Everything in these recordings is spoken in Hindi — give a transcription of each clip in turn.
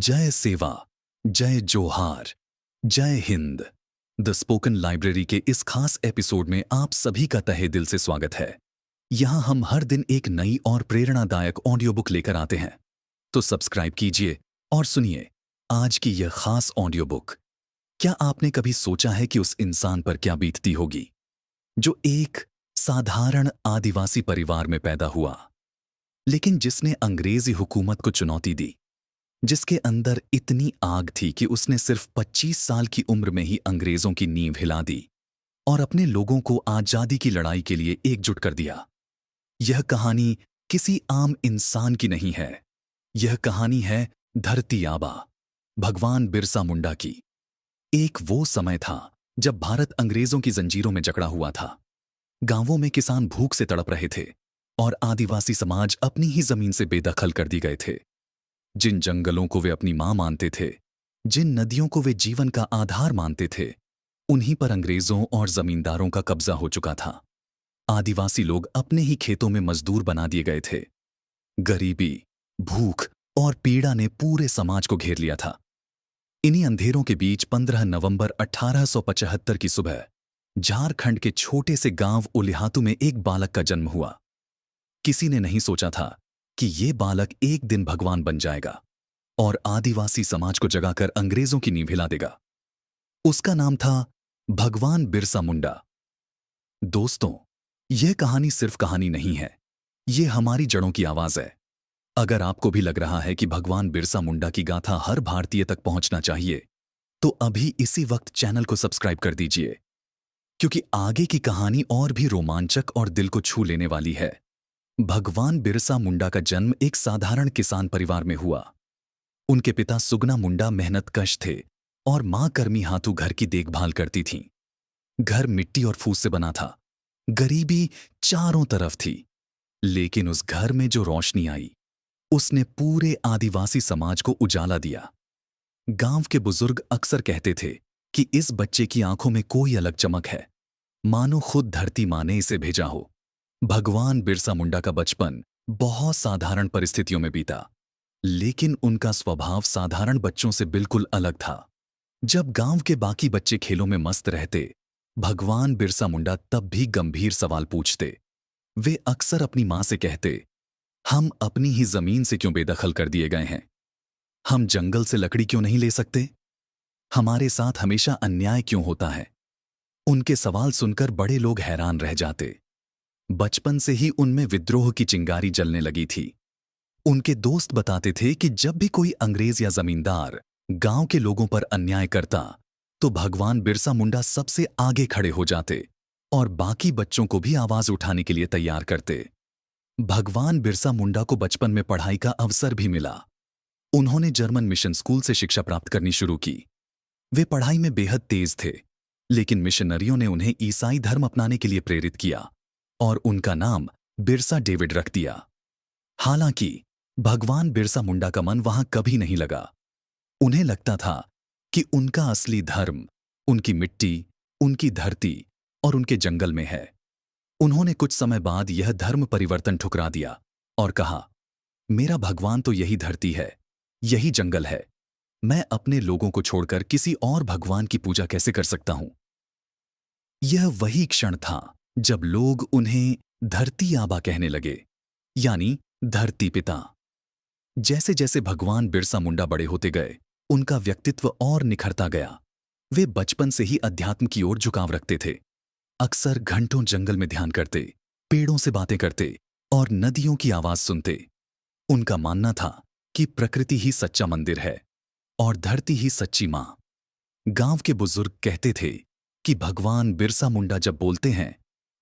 जय सेवा, जय जोहार, जय हिंद। द स्पोकन लाइब्रेरी के इस खास एपिसोड में आप सभी का तहे दिल से स्वागत है। यहाँ हम हर दिन एक नई और प्रेरणादायक ऑडियो बुक लेकर आते हैं। तो सब्सक्राइब कीजिए और सुनिए आज की यह खास ऑडियो बुक। क्या आपने कभी सोचा है कि उस इंसान पर क्या बीतती होगी जो एक साधारण आदिवासी परिवार में पैदा हुआ, लेकिन जिसने अंग्रेजी हुकूमत को चुनौती दी, जिसके अंदर इतनी आग थी कि उसने सिर्फ 25 साल की उम्र में ही अंग्रेजों की नींव हिला दी और अपने लोगों को आजादी की लड़ाई के लिए एकजुट कर दिया। यह कहानी किसी आम इंसान की नहीं है। यह कहानी है धरती आबा, भगवान बिरसा मुंडा की। एक वो समय था जब भारत अंग्रेजों की जंजीरों में जकड़ा हुआ था। गांवों में किसान भूख से तड़प रहे थे और आदिवासी समाज अपनी ही जमीन से बेदखल कर दी गए थे। जिन जंगलों को वे अपनी मां मानते थे, जिन नदियों को वे जीवन का आधार मानते थे, उन्हीं पर अंग्रेजों और जमींदारों का कब्जा हो चुका था। आदिवासी लोग अपने ही खेतों में मजदूर बना दिए गए थे। गरीबी, भूख और पीड़ा ने पूरे समाज को घेर लिया था। इन्हीं अंधेरों के बीच 15 नवंबर 1875 की सुबह झारखंड के छोटे से गांव उलिहातू में एक बालक का जन्म हुआ। किसी ने नहीं सोचा था कि ये बालक एक दिन भगवान बन जाएगा और आदिवासी समाज को जगाकर अंग्रेजों की नींव हिला देगा। उसका नाम था भगवान बिरसा मुंडा। दोस्तों, यह कहानी सिर्फ कहानी नहीं है, यह हमारी जड़ों की आवाज है। अगर आपको भी लग रहा है कि भगवान बिरसा मुंडा की गाथा हर भारतीय तक पहुंचना चाहिए, तो अभी इसी वक्त चैनल को सब्सक्राइब कर दीजिए, क्योंकि आगे की कहानी और भी रोमांचक और दिल को छू लेने वाली है। भगवान बिरसा मुंडा का जन्म एक साधारण किसान परिवार में हुआ। उनके पिता सुगना मुंडा मेहनतकश थे और मां कर्मी हाथू घर की देखभाल करती थीं। घर मिट्टी और फूस से बना था। गरीबी चारों तरफ थी, लेकिन उस घर में जो रोशनी आई, उसने पूरे आदिवासी समाज को उजाला दिया। गांव के बुजुर्ग अक्सर कहते थे कि इस बच्चे की आंखों में कोई अलग चमक है, मानो खुद धरती मां ने इसे भेजा हो। भगवान बिरसा मुंडा का बचपन बहुत साधारण परिस्थितियों में बीता, लेकिन उनका स्वभाव साधारण बच्चों से बिल्कुल अलग था। जब गांव के बाकी बच्चे खेलों में मस्त रहते, भगवान बिरसा मुंडा तब भी गंभीर सवाल पूछते। वे अक्सर अपनी मां से कहते, हम अपनी ही जमीन से क्यों बेदखल कर दिए गए हैं? हम जंगल से लकड़ी क्यों नहीं ले सकते? हमारे साथ हमेशा अन्याय क्यों होता है? उनके सवाल सुनकर बड़े लोग हैरान रह जाते। बचपन से ही उनमें विद्रोह की चिंगारी जलने लगी थी। उनके दोस्त बताते थे कि जब भी कोई अंग्रेज या जमींदार गांव के लोगों पर अन्याय करता, तो भगवान बिरसा मुंडा सबसे आगे खड़े हो जाते और बाकी बच्चों को भी आवाज उठाने के लिए तैयार करते। भगवान बिरसा मुंडा को बचपन में पढ़ाई का अवसर भी मिला। उन्होंने जर्मन मिशन स्कूल से शिक्षा प्राप्त करनी शुरू की। वे पढ़ाई में बेहद तेज थे, लेकिन मिशनरियों ने उन्हें ईसाई धर्म अपनाने के लिए प्रेरित किया और उनका नाम बिरसा डेविड रख दिया। हालांकि भगवान बिरसा मुंडा का मन वहां कभी नहीं लगा। उन्हें लगता था कि उनका असली धर्म उनकी मिट्टी, उनकी धरती और उनके जंगल में है। उन्होंने कुछ समय बाद यह धर्म परिवर्तन ठुकरा दिया और कहा, मेरा भगवान तो यही धरती है, यही जंगल है। मैं अपने लोगों को छोड़कर किसी और भगवान की पूजा कैसे कर सकता हूं? यह वही क्षण था जब लोग उन्हें धरती आबा कहने लगे, यानी धरती पिता। जैसे जैसे भगवान बिरसा मुंडा बड़े होते गए, उनका व्यक्तित्व और निखरता गया। वे बचपन से ही अध्यात्म की ओर झुकाव रखते थे। अक्सर घंटों जंगल में ध्यान करते, पेड़ों से बातें करते और नदियों की आवाज सुनते। उनका मानना था कि प्रकृति ही सच्चा मंदिर है और धरती ही सच्ची मां। गांव के बुजुर्ग कहते थे कि भगवान बिरसा मुंडा जब बोलते हैं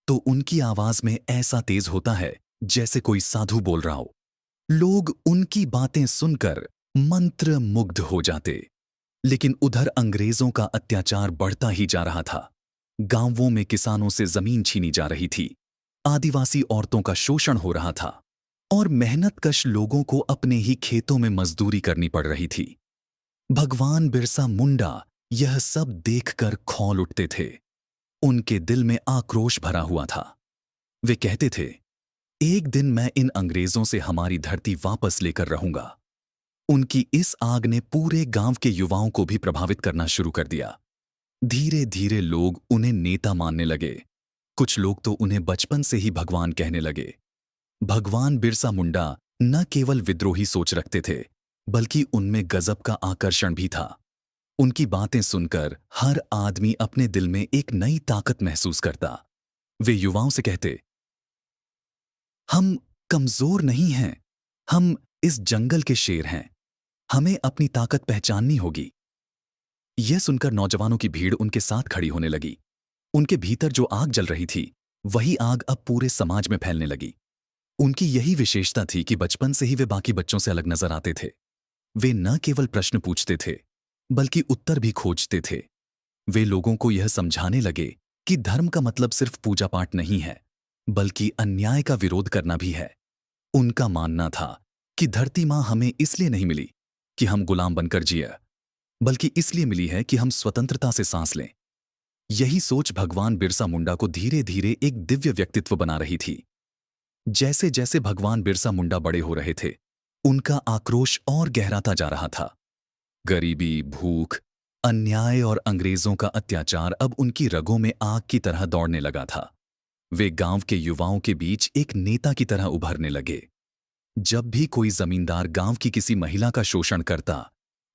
तो उनकी आवाज में ऐसा तेज होता है जैसे कोई साधु बोल रहा हो। लोग उनकी बातें सुनकर मंत्र मुग्ध हो जाते। लेकिन उधर अंग्रेजों का अत्याचार बढ़ता ही जा रहा था। गांवों में किसानों से जमीन छीनी जा रही थी, आदिवासी औरतों का शोषण हो रहा था और मेहनतकश लोगों को अपने ही खेतों में मजदूरी करनी पड़ रही थी। भगवान बिरसा मुंडा यह सब देखकर खौल उठते थे। उनके दिल में आक्रोश भरा हुआ था। वे कहते थे, एक दिन मैं इन अंग्रेजों से हमारी धरती वापस लेकर रहूंगा। उनकी इस आग ने पूरे गांव के युवाओं को भी प्रभावित करना शुरू कर दिया। धीरे धीरे लोग उन्हें नेता मानने लगे। कुछ लोग तो उन्हें बचपन से ही भगवान कहने लगे। भगवान बिरसा मुंडा न केवल विद्रोही सोच रखते थे, बल्कि उनमें गजब का आकर्षण भी था। उनकी बातें सुनकर हर आदमी अपने दिल में एक नई ताकत महसूस करता। वे युवाओं से कहते, हम कमजोर नहीं हैं, हम इस जंगल के शेर हैं, हमें अपनी ताकत पहचाननी होगी। यह सुनकर नौजवानों की भीड़ उनके साथ खड़ी होने लगी। उनके भीतर जो आग जल रही थी, वही आग अब पूरे समाज में फैलने लगी। उनकी यही विशेषता थी कि बचपन से ही वे बाकी बच्चों से अलग नजर आते थे। वे न केवल प्रश्न पूछते थे, बल्कि उत्तर भी खोजते थे। वे लोगों को यह समझाने लगे कि धर्म का मतलब सिर्फ पूजा पाठ नहीं है, बल्कि अन्याय का विरोध करना भी है। उनका मानना था कि धरती मां हमें इसलिए नहीं मिली कि हम गुलाम बनकर जिए, बल्कि इसलिए मिली है कि हम स्वतंत्रता से सांस लें। यही सोच भगवान बिरसा मुंडा को धीरे धीरे एक दिव्य व्यक्तित्व बना रही थी। जैसे जैसे भगवान बिरसा मुंडा बड़े हो रहे थे, उनका आक्रोश और गहराता जा रहा था। गरीबी, भूख, अन्याय और अंग्रेजों का अत्याचार अब उनकी रगों में आग की तरह दौड़ने लगा था। वे गांव के युवाओं के बीच एक नेता की तरह उभरने लगे। जब भी कोई जमींदार गांव की किसी महिला का शोषण करता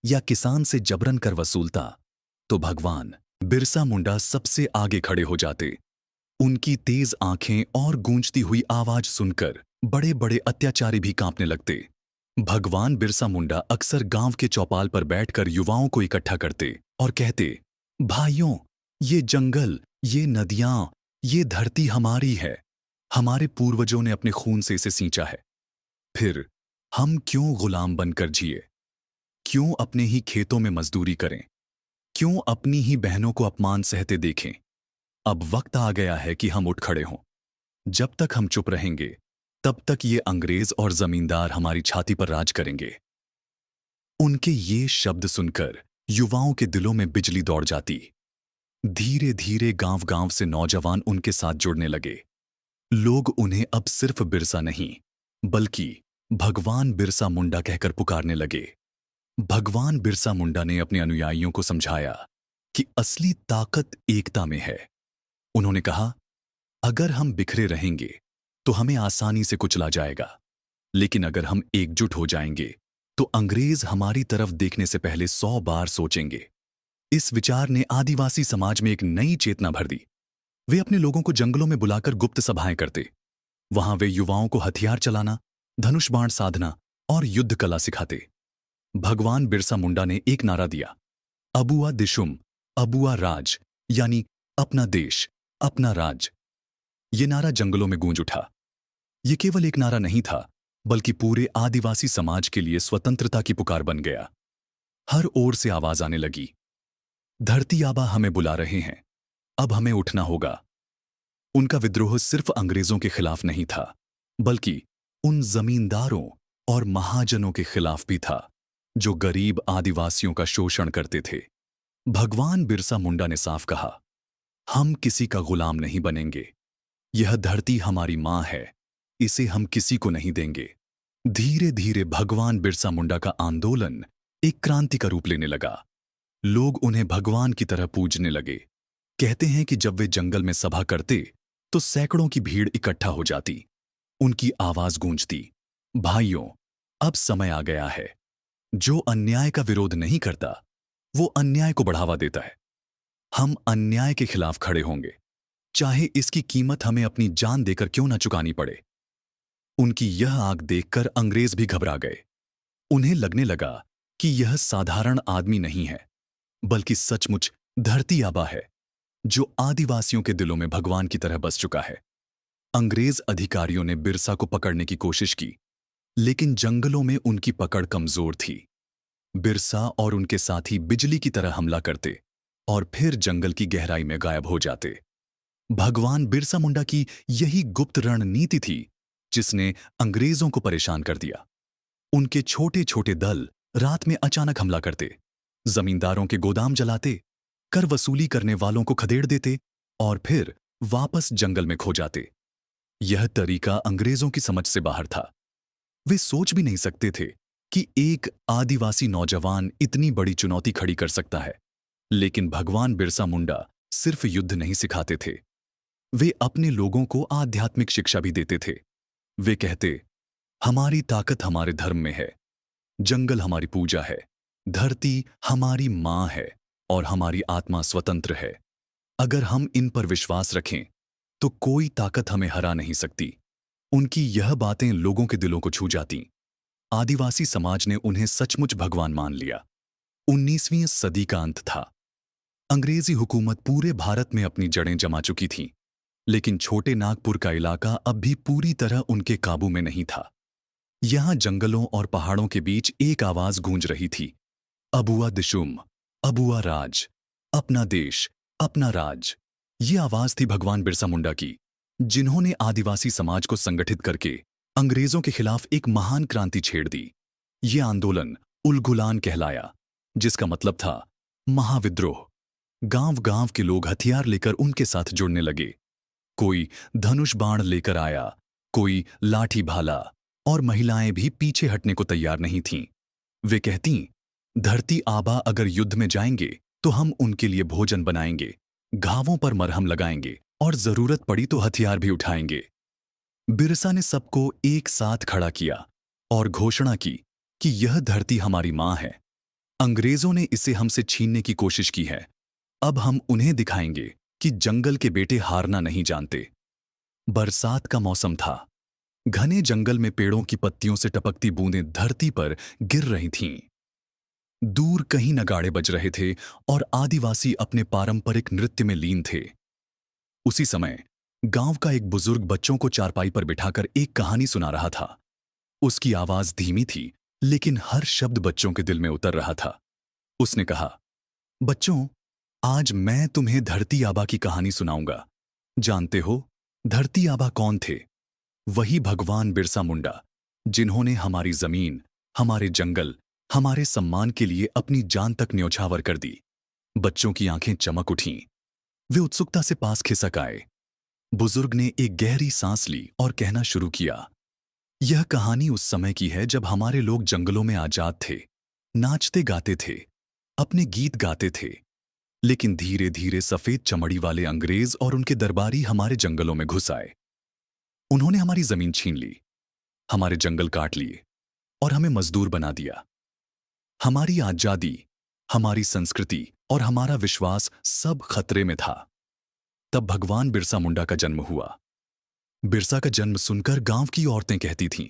या किसान से जबरन कर वसूलता, तो भगवान बिरसा मुंडा सबसे आगे खड़े हो जाते। उनकी तेज आंखें और गूंजती हुई आवाज सुनकर बड़े बड़े अत्याचारी भी कांपने लगते। भगवान बिरसा मुंडा अक्सर गांव के चौपाल पर बैठकर युवाओं को इकट्ठा करते और कहते, भाइयों, ये जंगल, ये नदियां, ये धरती हमारी है। हमारे पूर्वजों ने अपने खून से इसे सींचा है। फिर हम क्यों गुलाम बनकर जिए? क्यों अपने ही खेतों में मजदूरी करें? क्यों अपनी ही बहनों को अपमान सहते देखें? अब वक्त आ गया है कि हम उठ खड़े हों। जब तक हम चुप रहेंगे, तब तक ये अंग्रेज और जमींदार हमारी छाती पर राज करेंगे। उनके ये शब्द सुनकर युवाओं के दिलों में बिजली दौड़ जाती। धीरे धीरे गांव गांव से नौजवान उनके साथ जुड़ने लगे। लोग उन्हें अब सिर्फ बिरसा नहीं, बल्कि भगवान बिरसा मुंडा कहकर पुकारने लगे। भगवान बिरसा मुंडा ने अपने अनुयायियों को समझाया कि असली ताकत एकता में है। उन्होंने कहा, अगर हम बिखरे रहेंगे तो हमें आसानी से कुचला जाएगा, लेकिन अगर हम एकजुट हो जाएंगे तो अंग्रेज हमारी तरफ देखने से पहले 100 बार सोचेंगे। इस विचार ने आदिवासी समाज में एक नई चेतना भर दी। वे अपने लोगों को जंगलों में बुलाकर गुप्त सभाएं करते। वहां वे युवाओं को हथियार चलाना, धनुष बाण साधना और युद्ध कला सिखाते। भगवान बिरसा मुंडा ने एक नारा दिया, अबुआ दिशुम, अबुआ राज, यानी अपना देश, अपना राज। ये नारा जंगलों में गूंज उठा। ये केवल एक नारा नहीं था, बल्कि पूरे आदिवासी समाज के लिए स्वतंत्रता की पुकार बन गया। हर ओर से आवाज आने लगी, धरती आबा हमें बुला रहे हैं, अब हमें उठना होगा। उनका विद्रोह सिर्फ अंग्रेजों के खिलाफ नहीं था, बल्कि उन जमींदारों और महाजनों के खिलाफ भी था जो गरीब आदिवासियों का शोषण करते थे। भगवान बिरसा मुंडा ने साफ कहा, हम किसी का गुलाम नहीं बनेंगे। यह धरती हमारी मां है, इसे हम किसी को नहीं देंगे। धीरे धीरे भगवान बिरसा मुंडा का आंदोलन एक क्रांति का रूप लेने लगा। लोग उन्हें भगवान की तरह पूजने लगे। कहते हैं कि जब वे जंगल में सभा करते तो सैकड़ों की भीड़ इकट्ठा हो जाती। उनकी आवाज गूंजती, भाइयों, अब समय आ गया है। जो अन्याय का विरोध नहीं करता, वो अन्याय को बढ़ावा देता है। हम अन्याय के खिलाफ खड़े होंगे, चाहे इसकी कीमत हमें अपनी जान देकर क्यों न चुकानी पड़े। उनकी यह आग देखकर अंग्रेज भी घबरा गए। उन्हें लगने लगा कि यह साधारण आदमी नहीं है, बल्कि सचमुच धरती आबा है, जो आदिवासियों के दिलों में भगवान की तरह बस चुका है। अंग्रेज अधिकारियों ने बिरसा को पकड़ने की कोशिश की, लेकिन जंगलों में उनकी पकड़ कमजोर थी। बिरसा और उनके साथी बिजली की तरह हमला करते और फिर जंगल की गहराई में गायब हो जाते। भगवान बिरसा मुंडा की यही गुप्त रणनीति थी जिसने अंग्रेजों को परेशान कर दिया। उनके छोटे छोटे दल रात में अचानक हमला करते, जमींदारों के गोदाम जलाते, कर वसूली करने वालों को खदेड़ देते और फिर वापस जंगल में खो जाते। यह तरीका अंग्रेजों की समझ से बाहर था। वे सोच भी नहीं सकते थे कि एक आदिवासी नौजवान इतनी बड़ी चुनौती खड़ी कर सकता है। लेकिन भगवान बिरसा मुंडा सिर्फ युद्ध नहीं सिखाते थे, वे अपने लोगों को आध्यात्मिक शिक्षा भी देते थे। वे कहते, हमारी ताकत हमारे धर्म में है, जंगल हमारी पूजा है, धरती हमारी माँ है और हमारी आत्मा स्वतंत्र है। अगर हम इन पर विश्वास रखें तो कोई ताकत हमें हरा नहीं सकती। उनकी यह बातें लोगों के दिलों को छू जाती। आदिवासी समाज ने उन्हें सचमुच भगवान मान लिया। 19वीं सदी का अंत था। अंग्रेजी हुकूमत पूरे भारत में अपनी जड़ें जमा चुकी थी, लेकिन छोटे नागपुर का इलाका अब भी पूरी तरह उनके काबू में नहीं था। यहां जंगलों और पहाड़ों के बीच एक आवाज गूंज रही थी, अबुआ दिशुम, अबुआ राज, अपना देश, अपना राज। ये आवाज थी भगवान बिरसा मुंडा की, जिन्होंने आदिवासी समाज को संगठित करके अंग्रेजों के खिलाफ एक महान क्रांति छेड़ दी। ये आंदोलन उलगुलान कहलाया, जिसका मतलब था महाविद्रोह। गांव-गांव के लोग हथियार लेकर उनके साथ जुड़ने लगे। कोई धनुष बाण लेकर आया, कोई लाठी भाला, और महिलाएं भी पीछे हटने को तैयार नहीं थीं। वे कहतीं, धरती आबा अगर युद्ध में जाएंगे तो हम उनके लिए भोजन बनाएंगे, घावों पर मरहम लगाएंगे और जरूरत पड़ी तो हथियार भी उठाएंगे। बिरसा ने सबको एक साथ खड़ा किया और घोषणा की कि यह धरती हमारी मां है। अंग्रेजों ने इसे हमसे छीनने की कोशिश की है, अब हम उन्हें दिखाएंगे कि जंगल के बेटे हारना नहीं जानते। बरसात का मौसम था। घने जंगल में पेड़ों की पत्तियों से टपकती बूंदें धरती पर गिर रही थीं। दूर कहीं नगाड़े बज रहे थे और आदिवासी अपने पारंपरिक नृत्य में लीन थे। उसी समय गांव का एक बुजुर्ग बच्चों को चारपाई पर बिठाकर एक कहानी सुना रहा था। उसकी आवाज धीमी थी, लेकिन हर शब्द बच्चों के दिल में उतर रहा था। उसने कहा, बच्चों, आज मैं तुम्हें धरती आबा की कहानी सुनाऊंगा। जानते हो धरती आबा कौन थे? वही भगवान बिरसा मुंडा, जिन्होंने हमारी जमीन, हमारे जंगल, हमारे सम्मान के लिए अपनी जान तक न्यौछावर कर दी। बच्चों की आंखें चमक उठीं। वे उत्सुकता से पास खिसक आए। बुजुर्ग ने एक गहरी सांस ली और कहना शुरू किया, यह कहानी उस समय की है जब हमारे लोग जंगलों में आजाद थे, नाचते गाते थे, अपने गीत गाते थे। लेकिन धीरे धीरे सफेद चमड़ी वाले अंग्रेज और उनके दरबारी हमारे जंगलों में घुस आए। उन्होंने हमारी जमीन छीन ली, हमारे जंगल काट लिए और हमें मजदूर बना दिया। हमारी आजादी, हमारी संस्कृति और हमारा विश्वास सब खतरे में था। तब भगवान बिरसा मुंडा का जन्म हुआ। बिरसा का जन्म सुनकर गांव की औरतें कहती थीं,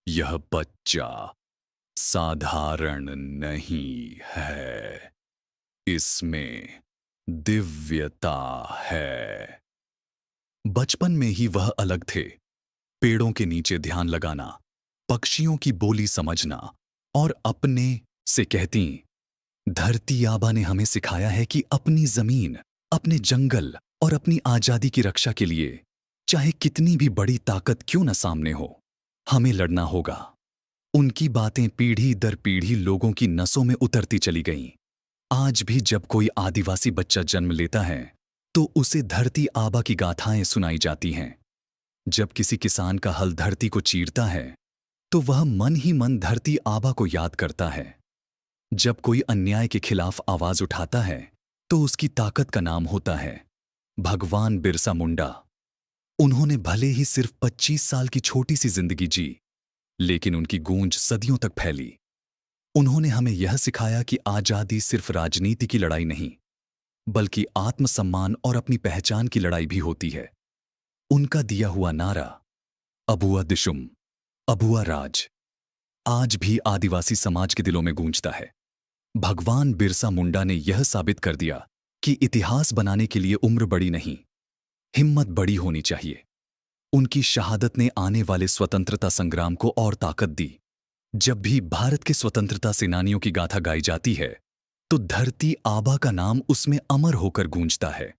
यह बच्चा साधारण नहीं है, इसमें दिव्यता है। बचपन में ही वह अलग थे। पेड़ों के नीचे ध्यान लगाना, पक्षियों की बोली समझना और अपने से कहती, धरती आबा ने हमें सिखाया है कि अपनी जमीन, अपने जंगल और अपनी आजादी की रक्षा के लिए चाहे कितनी भी बड़ी ताकत क्यों न सामने हो, हमें लड़ना होगा। उनकी बातें पीढ़ी दर पीढ़ी लोगों की नसों में उतरती चली गईं। आज भी जब कोई आदिवासी बच्चा जन्म लेता है तो उसे धरती आबा की गाथाएं सुनाई जाती हैं। जब किसी किसान का हल धरती को चीरता है तो वह मन ही मन धरती आबा को याद करता है। जब कोई अन्याय के खिलाफ आवाज उठाता है तो उसकी ताकत का नाम होता है भगवान बिरसा मुंडा। उन्होंने भले ही सिर्फ 25 साल की छोटी सी जिंदगी जी, लेकिन उनकी गूंज सदियों तक फैली। उन्होंने हमें यह सिखाया कि आजादी सिर्फ राजनीति की लड़ाई नहीं, बल्कि आत्मसम्मान और अपनी पहचान की लड़ाई भी होती है। उनका दिया हुआ नारा, अबुआ दिशुम, अबुआ राज, आज भी आदिवासी समाज के दिलों में गूंजता है। भगवान बिरसा मुंडा ने यह साबित कर दिया कि इतिहास बनाने के लिए उम्र बड़ी नहीं, हिम्मत बड़ी होनी चाहिए। उनकी शहादत ने आने वाले स्वतंत्रता संग्राम को और ताकत दी। जब भी भारत के स्वतंत्रता सेनानियों की गाथा गाई जाती है तो धरती आबा का नाम उसमें अमर होकर गूंजता है।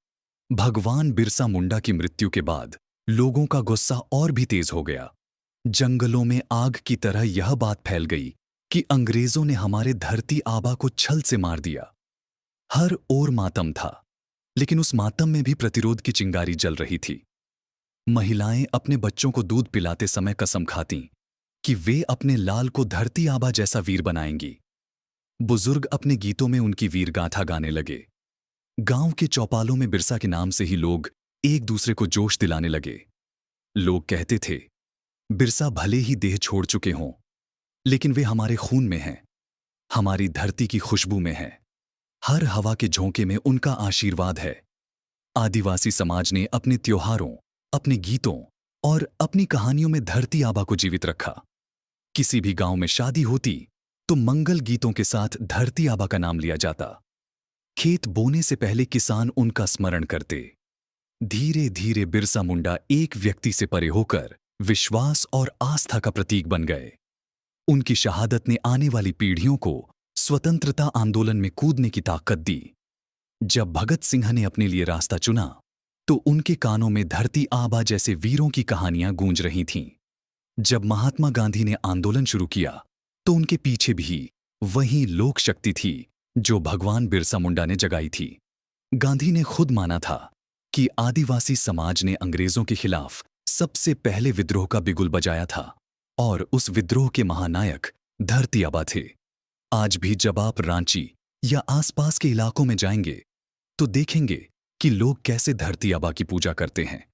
भगवान बिरसा मुंडा की मृत्यु के बाद लोगों का गुस्सा और भी तेज हो गया। जंगलों में आग की तरह यह बात फैल गई कि अंग्रेजों ने हमारे धरती आबा को छल से मार दिया। हर ओर मातम था, लेकिन उस मातम में भी प्रतिरोध की चिंगारी जल रही थी। महिलाएं अपने बच्चों को दूध पिलाते समय कसम खातीं, कि वे अपने लाल को धरती आबा जैसा वीर बनाएंगी। बुजुर्ग अपने गीतों में उनकी वीर गाथा गाने लगे। गांव के चौपालों में बिरसा के नाम से ही लोग एक दूसरे को जोश दिलाने लगे। लोग कहते थे, बिरसा भले ही देह छोड़ चुके हों, लेकिन वे हमारे खून में हैं, हमारी धरती की खुशबू में हैं। हर हवा के झोंके में उनका आशीर्वाद है। आदिवासी समाज ने अपने त्योहारों, अपने गीतों और अपनी कहानियों में धरती आबा को जीवित रखा। किसी भी गांव में शादी होती तो मंगल गीतों के साथ धरती आबा का नाम लिया जाता। खेत बोने से पहले किसान उनका स्मरण करते। धीरे धीरे बिरसा मुंडा एक व्यक्ति से परे होकर विश्वास और आस्था का प्रतीक बन गए। उनकी शहादत ने आने वाली पीढ़ियों को स्वतंत्रता आंदोलन में कूदने की ताकत दी। जब भगत सिंह ने अपने लिए रास्ता चुना तो उनके कानों में धरती आबा जैसे वीरों की कहानियां गूंज रही थीं। जब महात्मा गांधी ने आंदोलन शुरू किया तो उनके पीछे भी वही लोक शक्ति थी जो भगवान बिरसा मुंडा ने जगाई थी। गांधी ने खुद माना था कि आदिवासी समाज ने अंग्रेजों के खिलाफ सबसे पहले विद्रोह का बिगुल बजाया था और उस विद्रोह के महानायक धरती आबा थे। आज भी जब आप रांची या आसपास के इलाकों में जाएंगे तो देखेंगे कि लोग कैसे धरती आबा की पूजा करते हैं।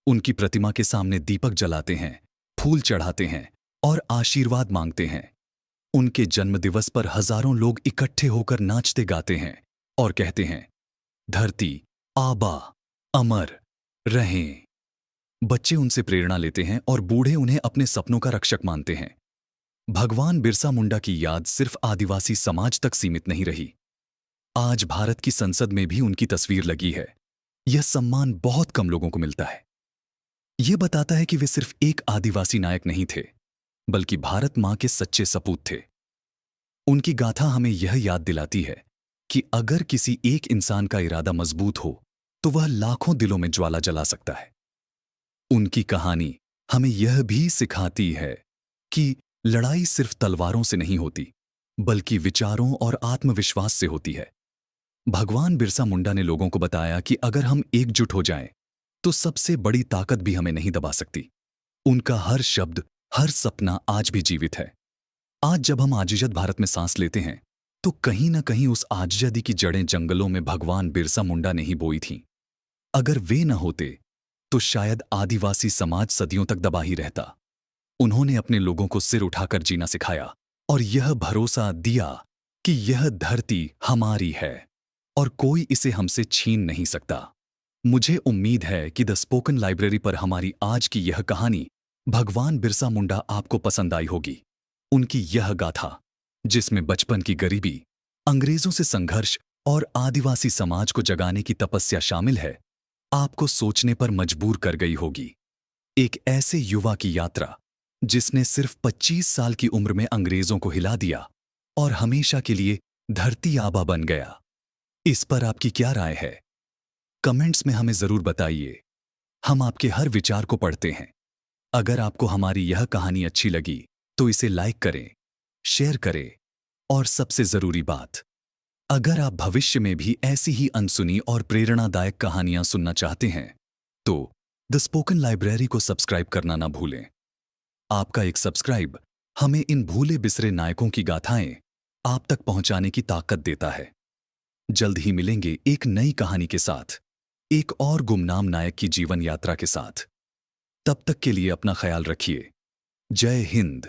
उनकी प्रतिमा के सामने दीपक जलाते हैं, फूल चढ़ाते हैं और आशीर्वाद मांगते हैं। उनके जन्मदिवस पर हजारों लोग इकट्ठे होकर नाचते गाते हैं और कहते हैं, धरती आबा अमर रहें। बच्चे उनसे प्रेरणा लेते हैं और बूढ़े उन्हें अपने सपनों का रक्षक मानते हैं। भगवान बिरसा मुंडा की याद सिर्फ आदिवासी समाज तक सीमित नहीं रही। आज भारत की संसद में भी उनकी तस्वीर लगी है। यह सम्मान बहुत कम लोगों को मिलता है। यह बताता है कि वे सिर्फ एक आदिवासी नायक नहीं थे, बल्कि भारत मां के सच्चे सपूत थे। उनकी गाथा हमें यह याद दिलाती है कि अगर किसी एक इंसान का इरादा मजबूत हो तो वह लाखों दिलों में ज्वाला जला सकता है। उनकी कहानी हमें यह भी सिखाती है कि लड़ाई सिर्फ तलवारों से नहीं होती, बल्कि विचारों और आत्मविश्वास से होती है। भगवान बिरसा मुंडा ने लोगों को बताया कि अगर हम एकजुट हो जाएं, तो सबसे बड़ी ताकत भी हमें नहीं दबा सकती। उनका हर शब्द, हर सपना आज भी जीवित है। आज जब हम आजीजद भारत में सांस लेते हैं, तो कहीं ना कहीं उस आजीजदी की जड़ें जंगलों में भगवान बिरसा मुंडा ने ही बोई थीं। अगर वे न होते, तो शायद आदिवासी समाज सदियों तक दबा ही रहता। उन्होंने अपने लोगों को सिर उठाकर जीना सिखाया और यह भरोसा दिया कि यह धरती हमारी है और कोई इसे हमसे छीन नहीं सकता। मुझे उम्मीद है कि द स्पोकन लाइब्रेरी पर हमारी आज की यह कहानी भगवान बिरसा मुंडा आपको पसंद आई होगी। उनकी यह गाथा, जिसमें बचपन की गरीबी, अंग्रेजों से संघर्ष और आदिवासी समाज को जगाने की तपस्या शामिल है, आपको सोचने पर मजबूर कर गई होगी। एक ऐसे युवा की यात्रा जिसने सिर्फ 25 साल की उम्र में अंग्रेजों को हिला दिया और हमेशा के लिए धरती आबा बन गया। इस पर आपकी क्या राय है? कमेंट्स में हमें जरूर बताइए। हम आपके हर विचार को पढ़ते हैं। अगर आपको हमारी यह कहानी अच्छी लगी तो इसे लाइक करें, शेयर करें और सबसे जरूरी बात, अगर आप भविष्य में भी ऐसी ही अनसुनी और प्रेरणादायक कहानियां सुनना चाहते हैं तो द स्पोकन लाइब्रेरी को सब्सक्राइब करना ना भूलें। आपका एक सब्सक्राइब हमें इन भूले बिसरे नायकों की गाथाएं आप तक पहुंचाने की ताकत देता है। जल्द ही मिलेंगे एक नई कहानी के साथ, एक और गुमनाम नायक की जीवन यात्रा के साथ। तब तक के लिए अपना ख्याल रखिए। जय हिंद।